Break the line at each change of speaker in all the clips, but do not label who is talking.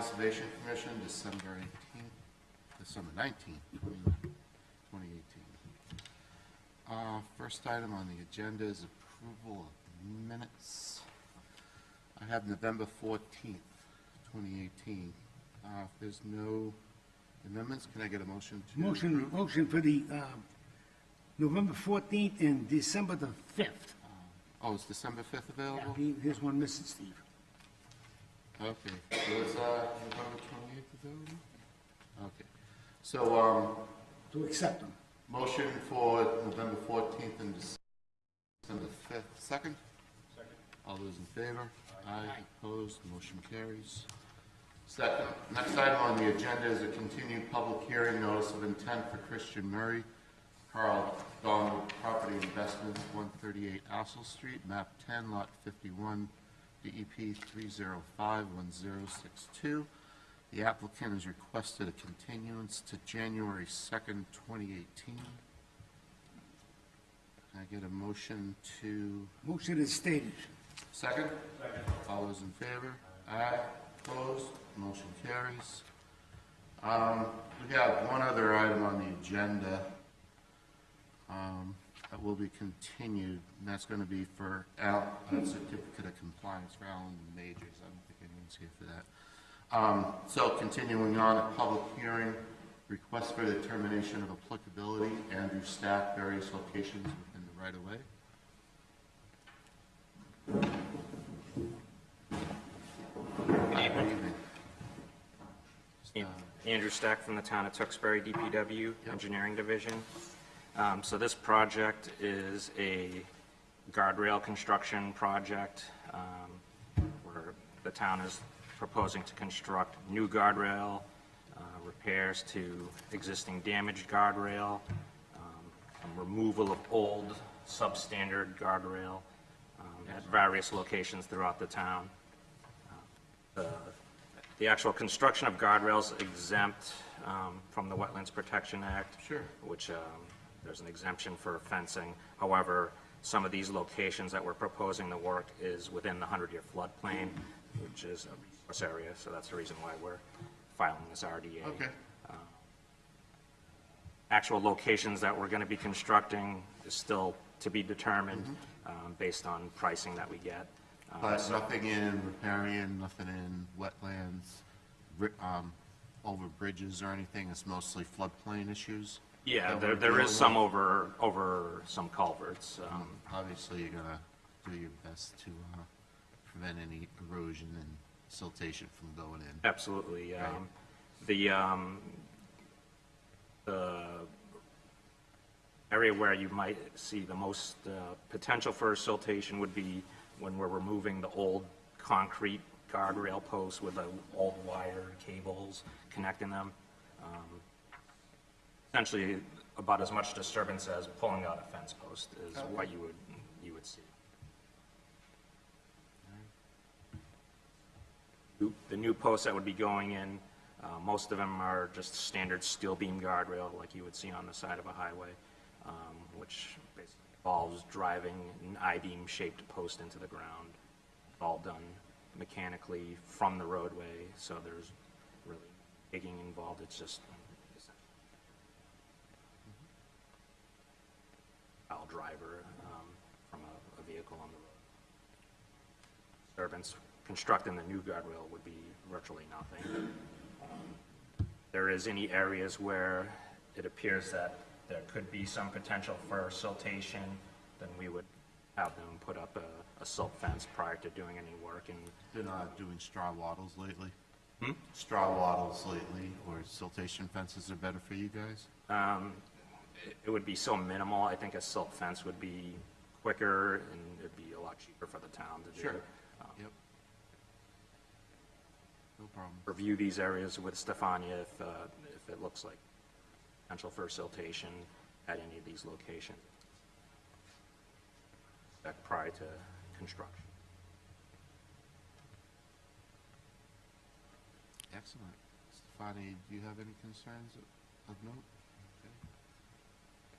Conservation Commission, December 19th, 2018. First item on the agenda is approval of minutes. I have November 14th, 2018. If there's no amendments, can I get a motion to?
Motion for the November 14th and December the 5th.
Oh, is December 5th available?
Here's one missing, Steve.
Okay, was November 28th available? Okay, so,
To accept them.
motion for November 14th and December 5th. Second? Second. All those in favor? Aye. Opposed? Motion carries. Second, next item on the agenda is a continued public hearing notice of intent for Christian Murray, Carl Donald Property Investments, 138 Assel Street, map 10, lot 51, DEP 3051062. The applicant has requested a continuance to January 2nd, 2018. Can I get a motion to?
Motion is stated.
Second? Second. All those in favor? Aye. Opposed? Motion carries. We have one other item on the agenda that will be continued, and that's going to be for a certificate of compliance for Alan Majors. I don't think anyone's here for that. So continuing on, a public hearing, request for determination of applicability, Andrew Stack, various locations within the right-of-way. Good evening.
Andrew Stack from the town of Tewksbury, DPW, Engineering Division. So this project is a guardrail construction project where the town is proposing to construct new guardrail, repairs to existing damaged guardrail, and removal of old substandard guardrail at various locations throughout the town. The actual construction of guardrails exempt from the Wetlands Protection Act.
Sure.
Which there's an exemption for fencing. However, some of these locations that we're proposing the work is within the 100-year floodplain, which is a resource area, so that's the reason why we're filing this RDA.
Okay.
Actual locations that we're going to be constructing is still to be determined based on pricing that we get.
But nothing in riparian, nothing in wetlands, over bridges or anything, it's mostly floodplain issues?
Yeah,
that we're
there
dealing
is some
with?
over some culverts.
Obviously, you're gonna do your best to prevent any erosion and siltation from going in.
Absolutely.
Right.
The area where you might see the most potential for siltation would be when we're removing the old concrete guardrail posts with the old wire cables connecting them. Essentially, about as much disturbance as pulling out a fence post is what you would see. The new posts that would be going in, most of them are just standard steel beam guardrail like you would see on the side of a highway, which basically involves driving an I-beam shaped post into the ground. All done mechanically from the roadway, so there's really digging involved. It's just a driver from a vehicle on the road. Disturbance constructing the new guardrail would be virtually nothing. There is any areas where it appears that there could be some potential for siltation, then we would have them put up a silt fence prior to doing any work. And
They're not doing straw wattles lately? Straw wattles lately, or siltation fences are better for you guys?
it would be so minimal. I think a silt fence would be quicker and it'd be a lot cheaper for the town to do.
Sure. Yep. No problem.
Review these areas with Stefania if it looks like potential for siltation at any of these locations prior to construction.
Excellent. Stefani, do you have any concerns of note? Okay.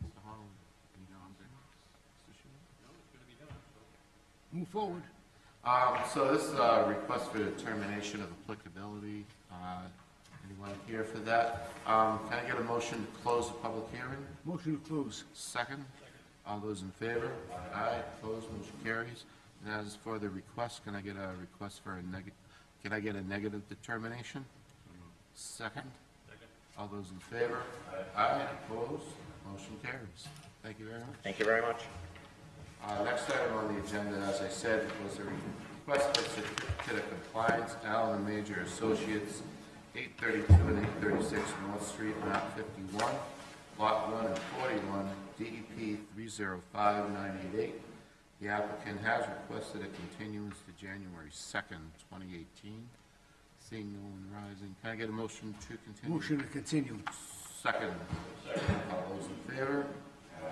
Mr. Holland, any concerns? Mr. Schuman?
Move forward.
So this is a request for determination of applicability. Anyone here for that? Can I get a motion to close the public hearing?
Motion to close.
Second? All those in favor? Aye, opposed, motion carries. And as for the request, can I get a request for can I get a negative determination? Second? All those in favor? Aye, opposed, motion carries. Thank you very much.
Thank you very much.
Next item on the agenda, as I said, was a request for certificate of compliance, Allen and Major Associates, 832 and 836 North Street, map 51, lot 1 and 41, DEP 305988. The applicant has requested a continuance to January 2nd, 2018. Seeing no one rising, can I get a motion to continue?
Motion to continue.
Second. All those in favor?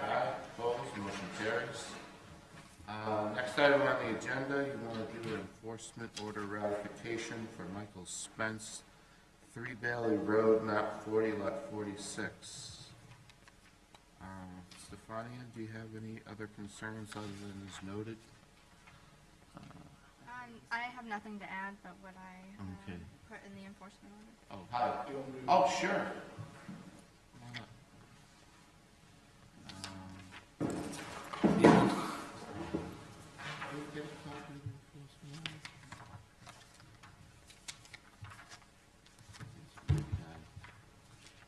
Aye. Opposed? Motion carries. Next item on the agenda, you want to do an enforcement order ratification for Michael Spence, 3 Bailey Road, map 40, lot 46. Stefania, do you have any other concerns other than as noted?
I have nothing to add but what I
Okay.
put in the enforcement order.
Oh, hi. Oh, sure. Come on up. Can we get a copy of the enforcement order?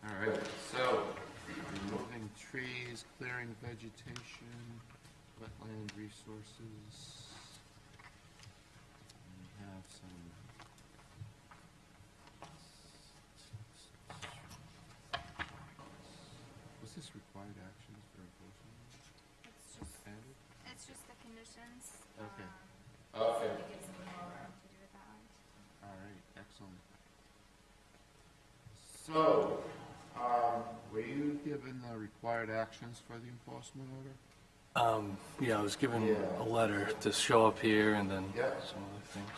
All right, so removing trees, clearing vegetation, wetland resources. We have some. Was this required actions for enforcement? Standard?
It's just the conditions.
Okay.
So
Okay.
it gives them more room to do it that way.
All right, excellent. So, were you given the required actions for the enforcement order?
Yeah, I was given
Yeah.
a letter to show up here and then
Yeah.
some other things.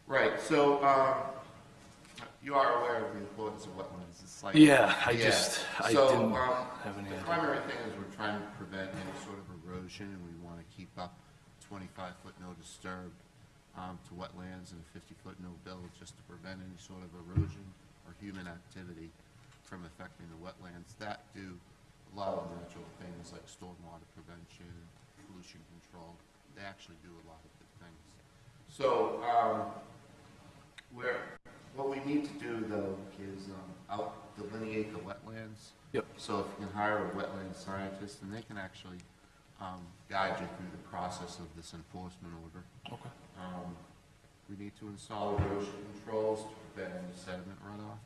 Right, so, you are aware of the importance of wetlands, it's like.
Yeah, I
Yeah. So,
didn't have any
the
idea.
primary thing is we're trying to prevent any sort of erosion, and we want to keep up 25-foot no disturb to wetlands and a 50-foot no build, just to prevent any sort of erosion or human activity from affecting the wetlands that do a lot of natural things like stormwater prevention, pollution control. They actually do a lot of good things. So, what we need to do, though, is out delineate the wetlands.
Yep.
So if you can hire a wetland scientist, and they can actually guide you through the process of this enforcement order.
Okay.
We need to install erosion controls to prevent any sediment runoff.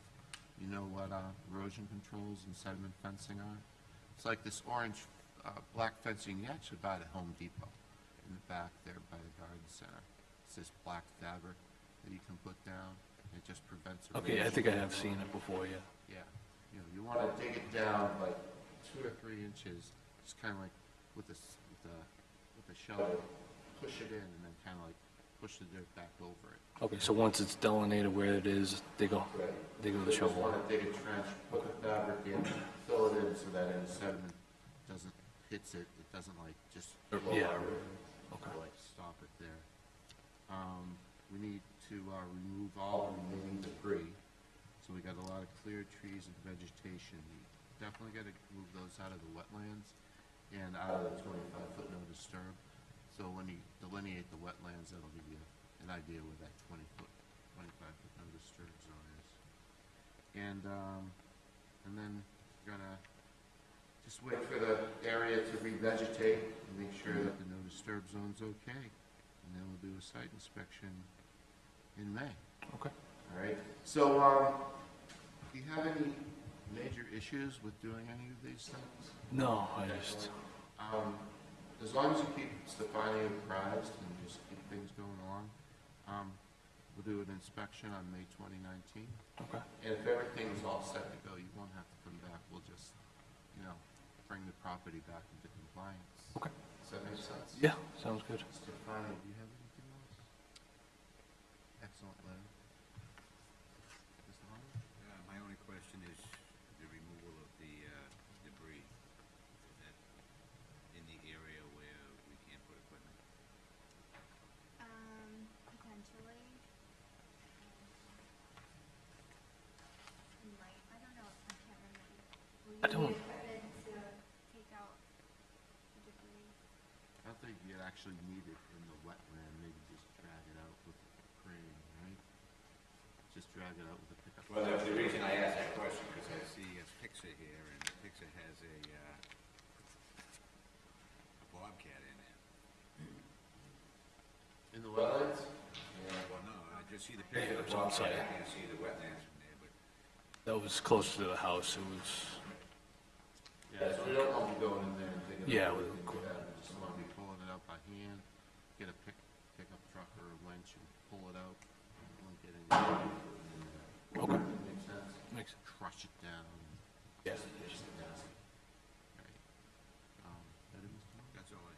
You know what erosion controls and sediment fencing are? It's like this orange, black fencing you actually buy at Home Depot in the back there by the garden center. It's this black fabric that you can put down. It just prevents erosion.
Okay, I think I have seen it before, yeah.
Yeah, you want to dig it down like 2 or 3 inches, just kind of like with the shovel, push it in, and then kind of like push the dirt back over it.
Okay, so once it's delineated where it is, they go with the
You just
shovel.
want to dig a trench, put the fabric in, fill it in so that any sediment hits it, it doesn't like just flow
Yeah.
out.
Okay.
Like stop it there. We need to remove all remaining debris. So we got a lot of clear trees and vegetation. We definitely got to move those out of the wetlands and out of the 25-foot no disturb. So when you delineate the wetlands, that'll give you an idea where that 25-foot no disturb zone is. And then you're gonna just wait for the area to revegetate and make sure that the no disturb zone's okay. And then we'll do a site inspection in May.
Okay.
All right, so, do you have any major issues with doing any of these things?
No, I just,
As long as you keep Stefania apprised and just keep things going along, we'll do an inspection on May 2019.
okay.
And if everything's all set to go, you won't have to come back, we'll just, bring the property back into compliance.
Okay.
Does that make sense?
Yeah, sounds good.
Stefania, do you have anything else? Excellent, Larry. Mr. Harmon?
My only question is the removal of the debris. Is that in the area where we can't put equipment?
it actually needed in the wetland, maybe just drag it out with a crane, right? Just drag it out with a pickup.
Well, the reason I asked that question, because I see a picture here, and the picture has a bobcat in there.
In the wetlands?
Well, no, I just see the picture of the bobcat, I can't see the wetlands from there, but
That was closer to the house. It was,
Yeah, so we don't want to be going in there and digging.
Yeah,
up
we-
everything like that. We just want to be pulling it out by hand, get a pickup truck or a winch and pull it out. Won't get any.
okay,
Makes sense?
makes sense.
Crush it down.
Yeah.
Push it down. Right. That is Mr. Moore?
that's all I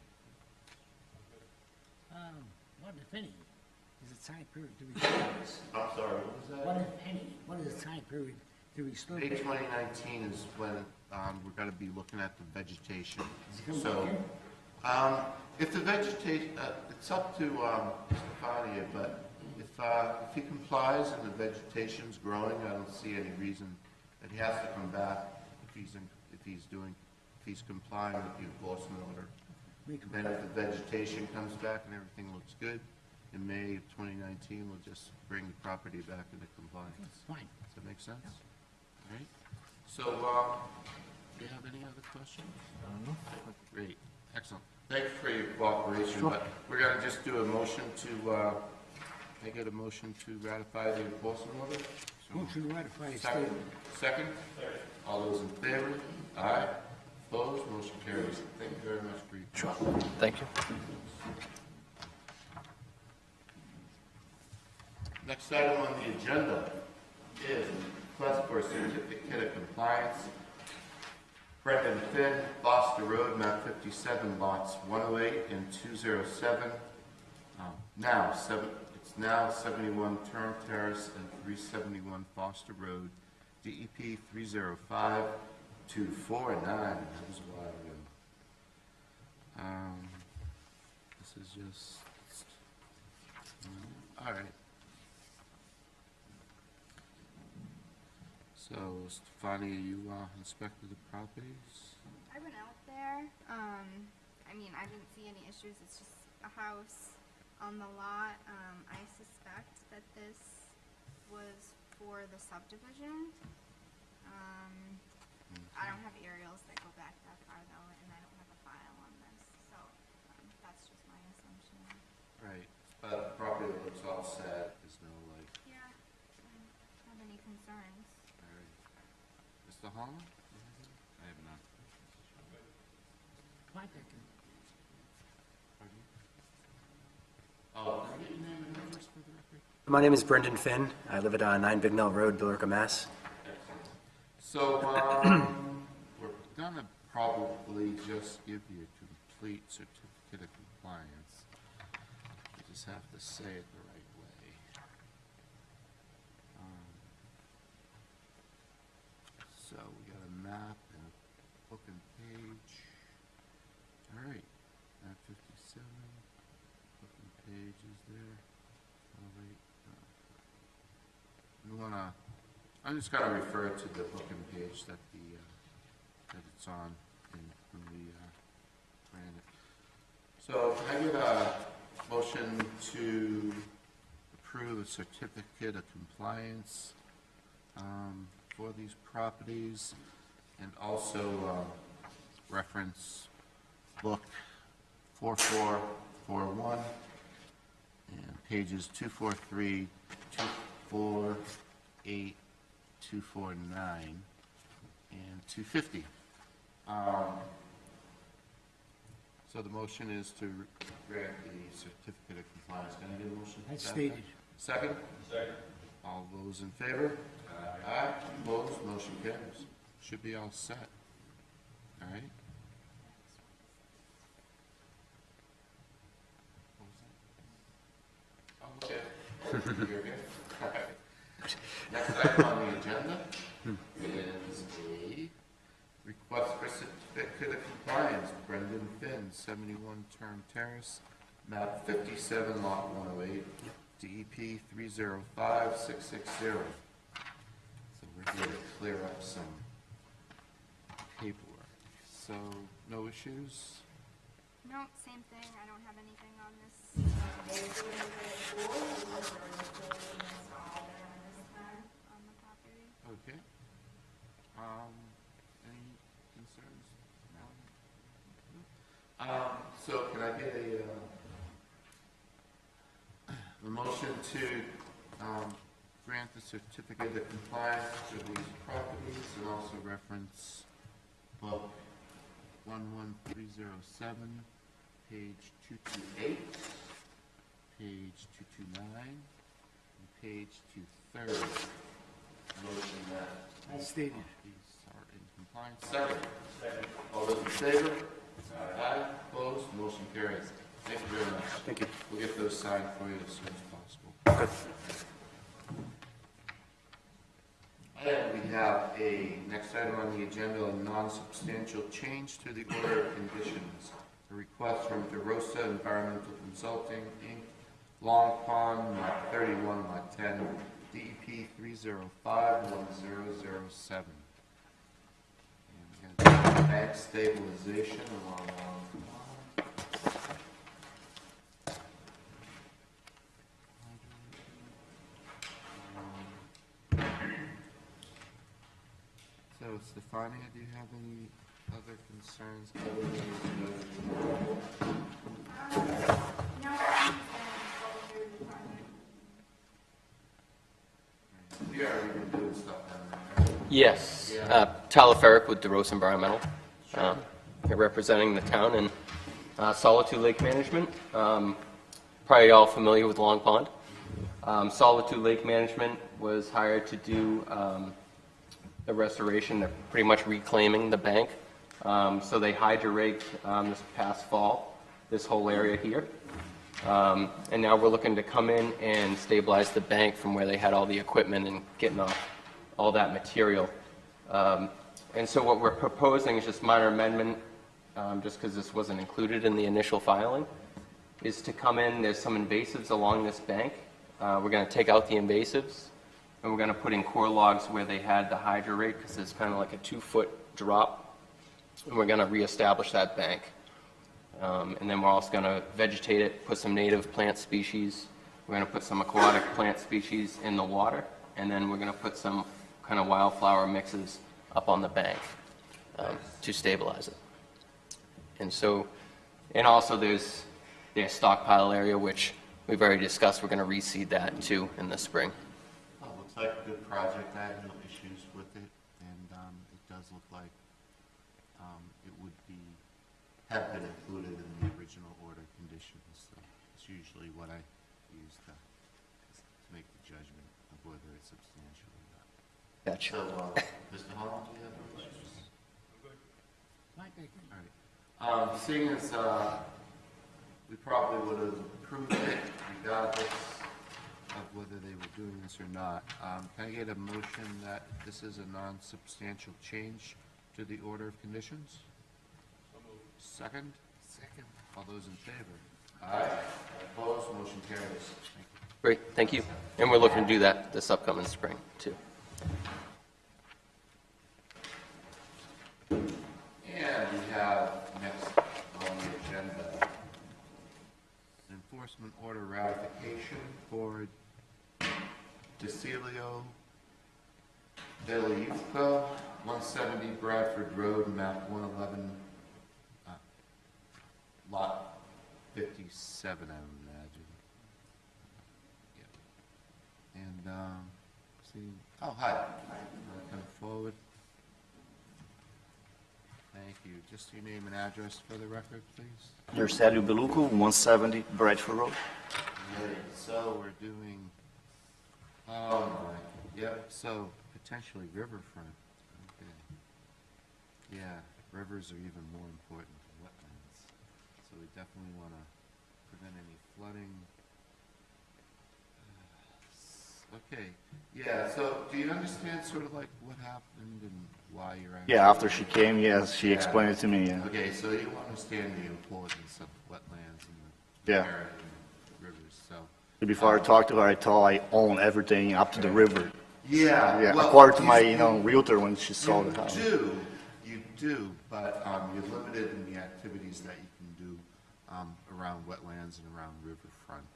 need.
What if any, is the time period to restore this?
I'm sorry, what was that?
What if any, what is the time period to restore
May
this?
2019 is when we're going to be looking at the vegetation.
Come
So,
again?
if the vegetation, it's up to Stefania, but if he complies and the vegetation's growing, I don't see any reason that he has to come back if he's complying with the enforcement order. Then if the vegetation comes back and everything looks good, in May of 2019, we'll just bring the property back into compliance.
Fine.
Does that make sense? All right. So, do you have any other questions? Great, excellent. Thank you for your cooperation, but we're gonna just do a motion to, I get a motion to ratify the enforcement order?
Motion to ratify the
Second?
statement.
Second? All those in favor? Aye. Opposed? Motion carries. Thank you very much for your.
Sure. Thank you.
Next item on the agenda is request for a certificate of compliance. Brendan Finn, Foster Road, map 57, lots 108 and 207. It's now 71 Term Terrace and 371 Foster Road, DEP 305-249. That was a while ago. This is just, all right. So, Stefania, you inspected the properties?
I went out there. I mean, I didn't see any issues. It's just a house on the lot. I suspect that this was for the subdivision. I don't have aerials that go back that far though, and I don't have a file on this, so that's just my assumption.
Right. But the property that looks all set, there's no like,
Yeah, I don't have any concerns.
all right. Mr. Holland?
I have none.
Oh, can I get your name and address for the record?
My name is Brendan Finn. I live at 9 Bignell Road, Billerica, Mass.
So, we're gonna probably just give you a complete certificate of compliance. You just have to say it the right way. So, we got a map and a book and page. All right, map 57, book and page is there. All right. We wanna, I'm just gonna refer to the book and page that that it's on when we ran it. So can I get a motion to approve a certificate of compliance for these properties and also reference book 4441 and pages 243, 248, 249, and 250. So the motion is to grant the certificate of compliance. Can I get a motion?
As
to that
stated.
effect? Second? Second. All those in favor? Aye. Opposed? Motion carries. Should be all set. All right? What was that? Oh, okay. You're good? All right. Next item on the agenda is a request for certificate of compliance, Brendan Finn, 71 Term Terrace, map 57, lot 108, DEP 305660. So we're here to clear up some paperwork. So, no issues?
No, same thing. I don't have anything on this. On the property.
Okay. Any concerns? No? So can I get a motion to grant the certificate of compliance for these properties and also reference book 11307, page 228, page 229, and page 230. Motion that
As stated.
these are in compliance. Second. All those in favor? Aye. Opposed? Motion carries. Thank you very much.
Thank you.
We'll get those signed for you as soon as possible. And we have a next item on the agenda, a non-substantial change to the order of conditions. A request from DeRosa Environmental Consulting, Inc., Long Pond, Lot 31, Lot 10, DEP 305-1007. And we got bank stabilization along Long Pond. So Stefania, do you have any other concerns?
No, I'm just gonna go through the project.
We already been doing stuff down there.
Yes. Tyler Ferrick with DeRosa Environmental. Here representing the town and Solitude Lake Management. Probably all familiar with Long Pond. Solitude Lake Management was hired to do the restoration. They're pretty much reclaiming the bank. So they hydro-raked this past fall, this whole area here. And now we're looking to come in and stabilize the bank from where they had all the equipment and getting off all that material. And so what we're proposing is just minor amendment, just because this wasn't included in the initial filing, is to come in, there's some invasives along this bank. We're going to take out the invasives, and we're going to put in core logs where they had the hydro rate, because it's kind of like a 2-foot drop, and we're going to reestablish that bank. And then we're also going to vegetate it, put some native plant species. We're going to put some aquatic plant species in the water, and then we're going to put some kind of wildflower mixes up on the bank to stabilize it. And so, and also there's stockpile area, which we've already discussed. We're going to reseed that too in the spring.
Well, looks like a good project. I have no issues with it, and it does look like it would have been included in the original order conditions. So it's usually what I use to make the judgment of whether it's substantial or not.
Gotcha.
So, Mr. Holland, do you have any questions? All right. Seeing as we probably would have approved it regardless of whether they were doing this or not, can I get a motion that this is a non-substantial change to the order of conditions? Second? Second. All those in favor? Aye. Opposed? Motion carries. Thank you.
Great, thank you. And we're looking to do that this upcoming spring too.
And we have next on the agenda, an enforcement order ratification for Decilio Veliuco, 170 Bradford Road, map 111, lot 57, I would imagine. Yeah. And, see, oh, hi. Come forward. Thank you. Just your name and address for the record, please.
Nercélio Beluco, 170 Bradford Road.
Right, so we're doing, oh my, yep, so potentially riverfront. Okay. Yeah, rivers are even more important than wetlands. So we definitely want to prevent any flooding. Okay, yeah, so do you understand sort of like what happened and why you're at?
Yeah, after she came, yes, she explained it to me, yeah.
Okay, so you understand the importance of wetlands and the
Yeah.
area and rivers, so.
Before I talked to her, I told her I own everything up to the river.
Yeah.
Yeah,
well,
according to my,
you-
realtor when she saw the house.
You do, but you're limited in the activities that you can do around wetlands and around riverfront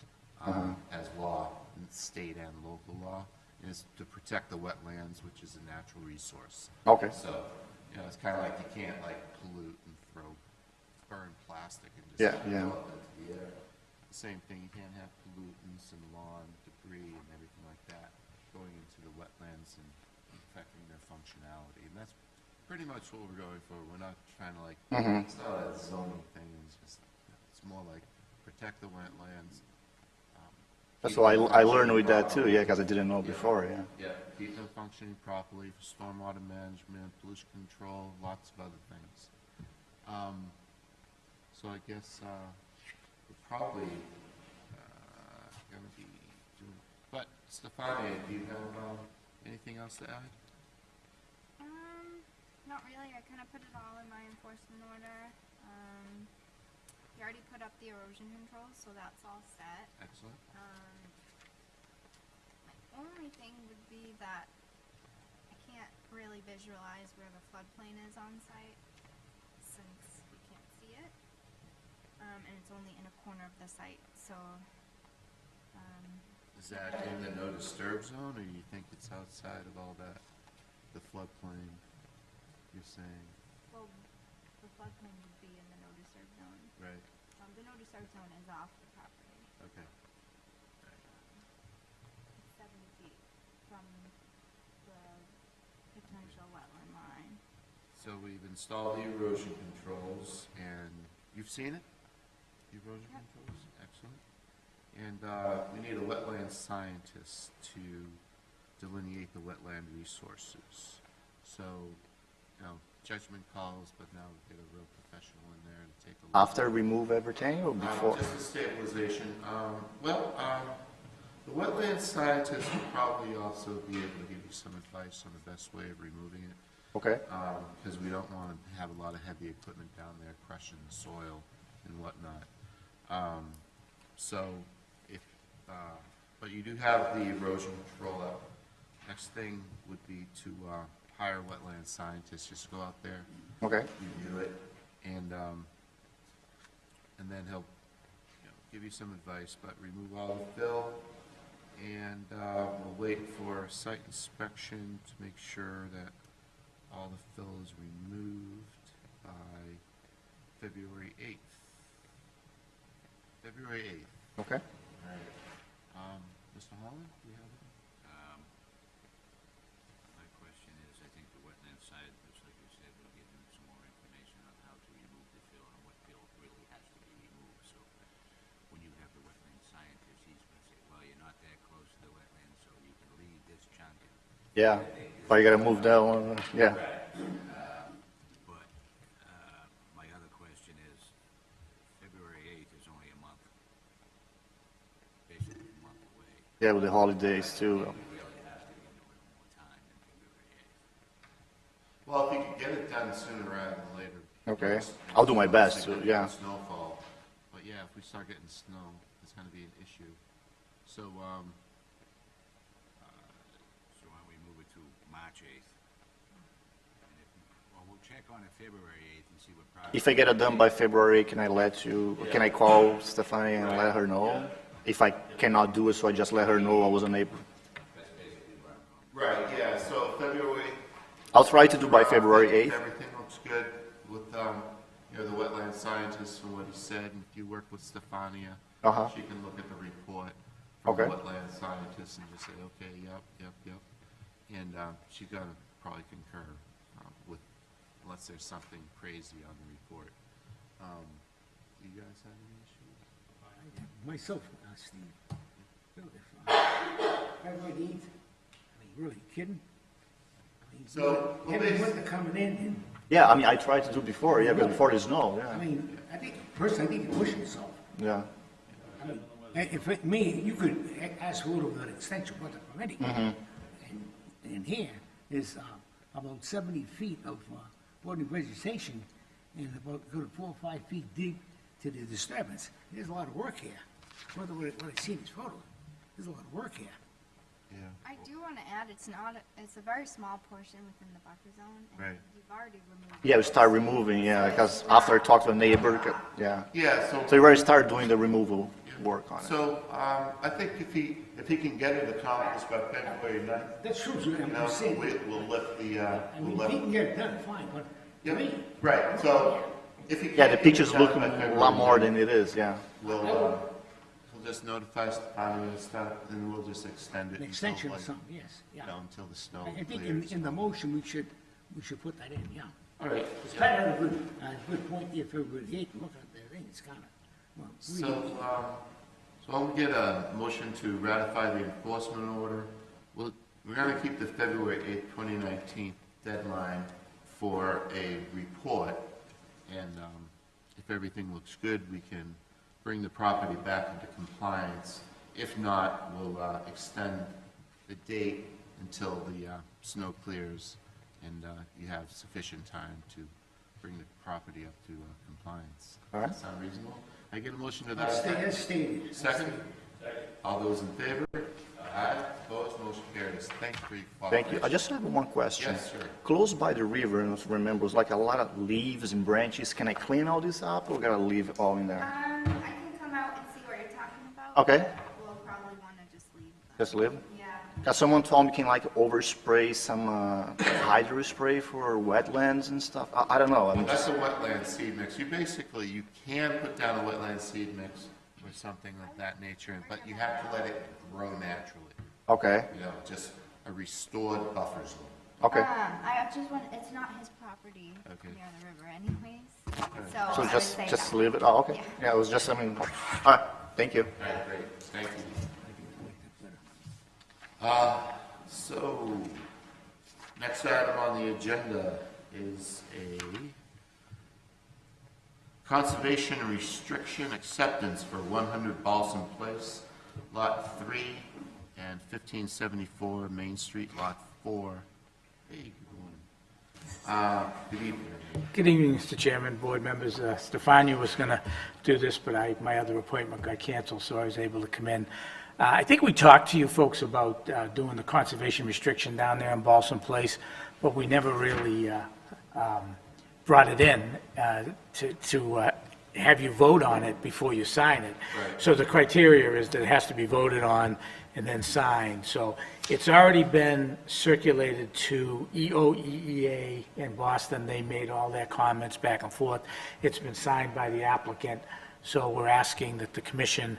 as law, state and local law, is to protect the wetlands, which is a natural resource.
Okay.
So, you know, it's kind of like you can't like pollute and burn plastic and just
Yeah,
throw
yeah.
it into the air. The same thing, you can't have pollutants and lawn debris and everything like that going into the wetlands and affecting their functionality. And that's pretty much what we're going for. We're not trying to like, it's not a zoning thing, it's just, it's more like protect the wetlands.
That's why I learned with that too, yeah, because I didn't know before, yeah.
Yeah, keep them functioning properly for stormwater management, pollution control, lots of other things. So I guess, we're probably, gonna be doing, but Stefania, do you have, anything else to add?
Not really. I kind of put it all in my enforcement order. He already put up the erosion controls, so that's all set.
Excellent.
My only thing would be that I can't really visualize where the floodplain is on site since we can't see it. And it's only in a corner of the site, so,
Is that in the no disturb zone, or you think it's outside of all that, the floodplain, you're saying?
well, the floodplain would be in the no disturb zone.
Right,
The no disturb zone is off the property.
okay.
It's 70 feet from the potential wetland line.
So we've installed the erosion controls, and you've seen it? The erosion
Yep.
controls, excellent. And we need a wetland scientist to delineate the wetland resources. So, you know, judgment calls, but now we get a real professional in there to take a look.
After remove everything or before?
Just the stabilization. The wetland scientist will probably also be able to give you some advice on the best way of removing it.
Okay,
Because we don't want to have a lot of heavy equipment down there crushing the soil and whatnot. But you do have the erosion control up. Next thing would be to hire a wetland scientist, just go out there,
okay,
review it, and then he'll, you know, give you some advice, but remove all the fill, and we'll wait for site inspection to make sure that all the fill is removed by February 8th. February 8th.
okay.
All right. Mr. Holland, do you have it?
My question is, I think the wetland side, just like you said, will give them some more information on how to remove the fill and what fill really has to be removed. So when you have the wetland scientist, he's gonna say, well, you're not that close to the wetland, so you can leave this chunk.
Yeah, but you gotta move that one, yeah.
But my other question is, February 8th is only a month, basically a month away.
Yeah, with the holidays too.
Really has to be a little more time than February 8th.
Well, if you could get it done sooner rather than later.
Okay.
because
I'll do my best to,
significant
yeah.
Snowfall. But yeah, if we start getting snow, it's gonna be an issue. So,
So why don't we move it to March 8th? And well, we'll check on it February 8th and see what progress.
If I get it done by February, can I let you, can I call Stephanie and let her know? If I cannot do it, so I just let her know I wasn't able.
right, yeah, so February.
I'll try to do by February
If
8th.
everything looks good with, you know, the wetland scientist and what he said, and if you work with Stefania,
Uh-huh.
she can look at the report from the
Okay.
wetland scientist and just say, okay, yep. And, she's gonna probably concur, with, unless there's something crazy on the report. Do you guys have any issues?
Myself, Steve, you know, if I would eat, I mean, really kidding? I mean,
So,
heavy
basi-
winter coming in, and,
Yeah, I mean, I tried to do before, yeah, because before the snow,
I
yeah.
mean, I think, personally, I think you're pushing yourself.
Yeah,
I mean, if it, me, you could ask for a little bit of extension, but already. And here is about 70 feet of woody vegetation and about good 4 or 5 feet deep to the disturbance. There's a lot of work here. What I see in this photo, there's a lot of work here.
Yeah.
I do want to add, it's a very small portion within the buffer zone.
Right.
And you've already removed.
Yeah, we start removing, yeah, because after I talked to a neighbor, yeah.
Yeah,
So we already started doing the removal work on it.
So, I think if he can get it accomplished by February 9th,
That's true,
you know,
I'm saying,
we'll lift the,
I mean, if he can get it done, fine, but to
Yep,
me,
right, so if he
Yeah,
can't
the
get
picture's
it done
looking
by
a
February
lot more
9th,
than it is, yeah.
we'll just notify and stuff, and we'll just extend it.
an
until,
extension or
like,
something, yes, yeah.
You know, until the snow
I think
clears.
in the motion, we should put that in, yeah.
All right,
It's kind of a good point, if February 8th, look at the thing, it's kind of, well,
so I'll get a motion to ratify the enforcement order. We're gonna keep the February 8th, 2019 deadline for a report, and if everything looks good, we can bring the property back into compliance. If not, we'll extend the date until the snow clears, and you have sufficient time to bring the property up to compliance.
All right.
Does that sound reasonable? I get a motion to that
as
effect?
stated.
Second? All those in favor? Aye. Opposed? Motion carries. Thank you for your
Thank you. I
cooperation.
just have one question.
Yes, sir.
Close by the river, and I remember, it's like a lot of leaves and branches. Can I clean all this up, or gotta leave it all in there?
I can come out and see what you're talking about.
Okay.
but We'll probably want to just leave them.
Just leave?
Yeah.
Because someone told me can like overspray some hydro spray for wetlands and stuff. I don't know. I'm
That's
just,
a wetland seed mix. You can put down a wetland seed mix or something of that nature, but you have to let it grow naturally.
okay,
You know, just a restored buffer zone.
okay.
I just want, it's not his property
Okay.
near the river anyways, so
So
I would
just
say
just
no.
leave it? Oh, okay. Yeah, it was just, I mean, all right, thank you.
All right, great. Thank you. So, next item on the agenda is a conservation restriction acceptance for 100 Balsam Place, Lot 3 and 1574 Main Street, Lot 4. Hey, good morning. Good evening.
Good evening, Mr. Chairman, board members. Stefania was going to do this, but my other appointment got canceled, so I was able to come in. I think we talked to you folks about doing the conservation restriction down there in Balsam Place, but we never really brought it in to have you vote on it before you sign it.
Right.
So the criteria is that it has to be voted on and then signed. So it's already been circulated to EOEEA in Boston. They made all their comments back and forth. It's been signed by the applicant, so we're asking that the commission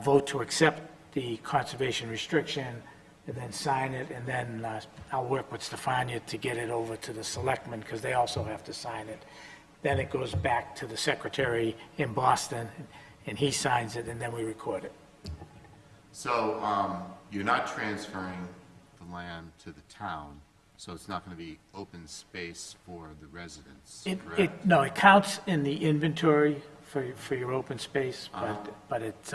vote to accept the conservation restriction and then sign it, and then I'll work with Stefania to get it over to the selectmen, because they also have to sign it. Then it goes back to the secretary in Boston, and he signs it, and then we record it.
So, you're not transferring the land to the town, so it's not going to be open space for the residents, correct?
No, it counts in the inventory for your open space, but it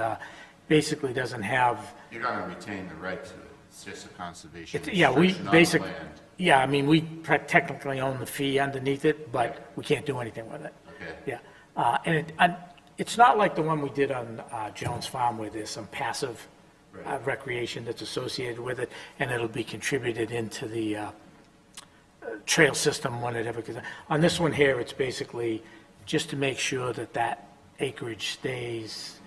basically doesn't have,
You're going to retain the right to it. It's just a conservation
yeah, we
restriction on the
basically,
land.
yeah, I mean, we technically own the fee underneath it, but we can't do anything with it.
Okay.
Yeah, and it's not like the one we did on Jones Farm, where there's some passive recreation that's associated with it, and it'll be contributed into the trail system when it ever gets. On this one here, it's basically just to make sure that that acreage stays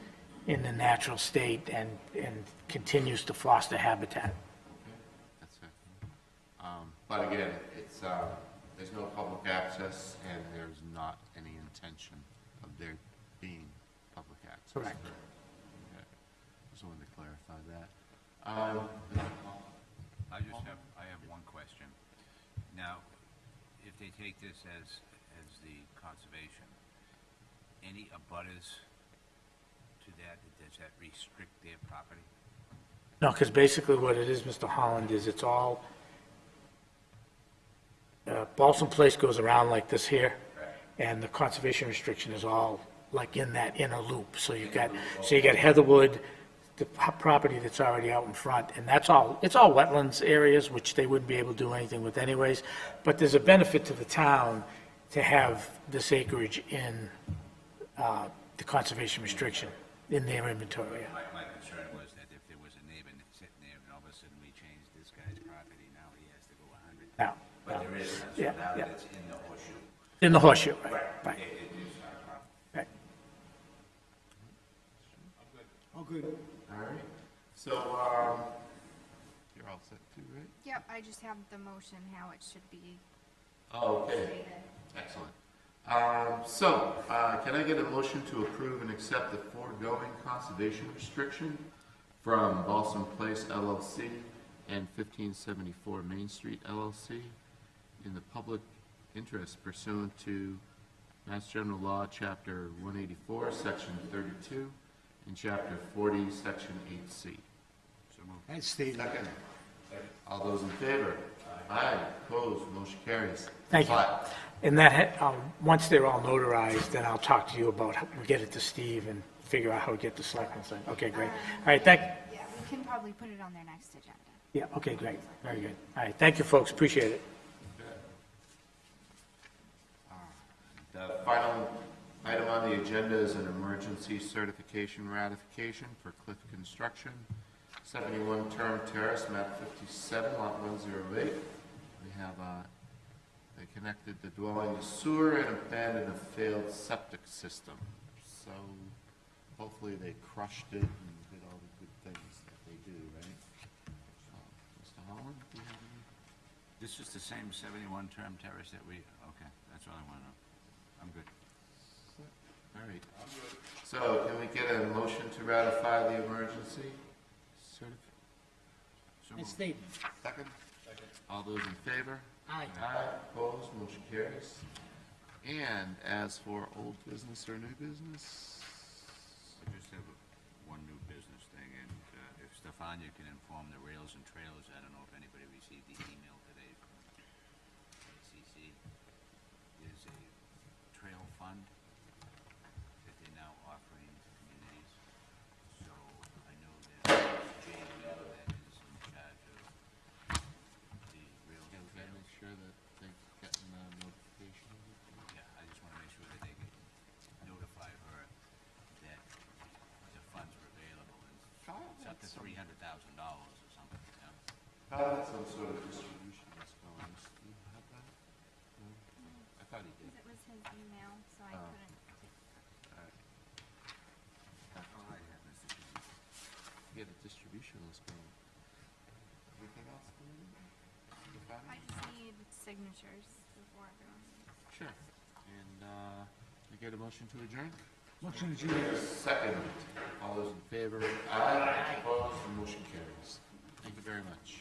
in the natural state and continues to foster habitat.
That's it. But again, it's, there's no public access, and there's not any intention of there being public access.
Correct.
Okay. Just wanted to clarify that.
I have one question. Now, if they take this as the conservation, any abutters to that, does that restrict their property?
No, because basically what it is, Mr. Holland, is it's all, Balsam Place goes around like this here, and the conservation restriction is all like in that inner loop. So you got Heatherwood, the property that's already out in front, and it's all wetlands areas, which they wouldn't be able to do anything with anyways. But there's a benefit to the town to have this acreage in the conservation restriction in their inventory.
My concern was that if there was a neighbor sitting there and all of a sudden we change But there is, so
Yeah,
now
yeah.
that it's in the horseshoe.
In the horseshoe, right, right.
It is not a problem.
Right.
Oh, good.
All right. So, you're all set too, right?
Yep, I just have the motion, how it should be
Oh, okay.
stated.
Excellent. Can I get a motion to approve and accept the foregoing conservation restriction from Balsam Place LLC and 1574 Main Street LLC in the public interest pursuant to Mass General Law, Chapter 184, Section 32, and Chapter 40, Section 8C?
As stated.
Second. All those in favor? Aye. Opposed? Motion carries.
Thank you.
Aye.
And that, once they're all notarized, then I'll talk to you about, we'll get it to Steve and figure out how to get the selectmen signed. Okay, great. All right,
Yeah, we can probably put it on their next agenda.
yeah, okay, great, very good. All right, thank you, folks, appreciate it.
The final item on the agenda is an emergency certification ratification for Cliff Construction, 71 Term Terrace, map 57, lot 108. We have, they connected the dwelling to sewer and abandoned a failed septic system. So hopefully they crushed it and did all the good things that they do, right? Mr. Holland, do you have any?
This is the same 71 term terrace that we, okay, that's all I want to know. I'm good.
All right. So can we get a motion to ratify the emergency certification?
So
As
moved.
stated.
Second? All those in favor?
Aye.
Aye, opposed, motion carries. And as for old business or new business?
I just have one new business thing, and if Stefania can inform the Rails and Trailers, I don't know if anybody received the email today from ACC. There's a trail fund that they're now offering to communities. So I know that Jay Miller, that is in charge of the Rails
Yeah,
and
we gotta
Trails.
make sure that they're getting a notification.
Yeah, I just want to make sure that they can notify her that the funds are available, and it's up to $300,000 or something, you know?
Probably some sort of distribution that's going, do you have that? No? I thought he did.
Because it was his email, so I couldn't take
All right.
Oh, I have Mr. Chairman.
Get a distribution list going. Everything else going?
I just need signatures before everyone leaves.
Sure. And, you get a motion to adjourn?
Motion to
Second. All those in favor? Aye. Opposed? The motion carries. Thank you very much.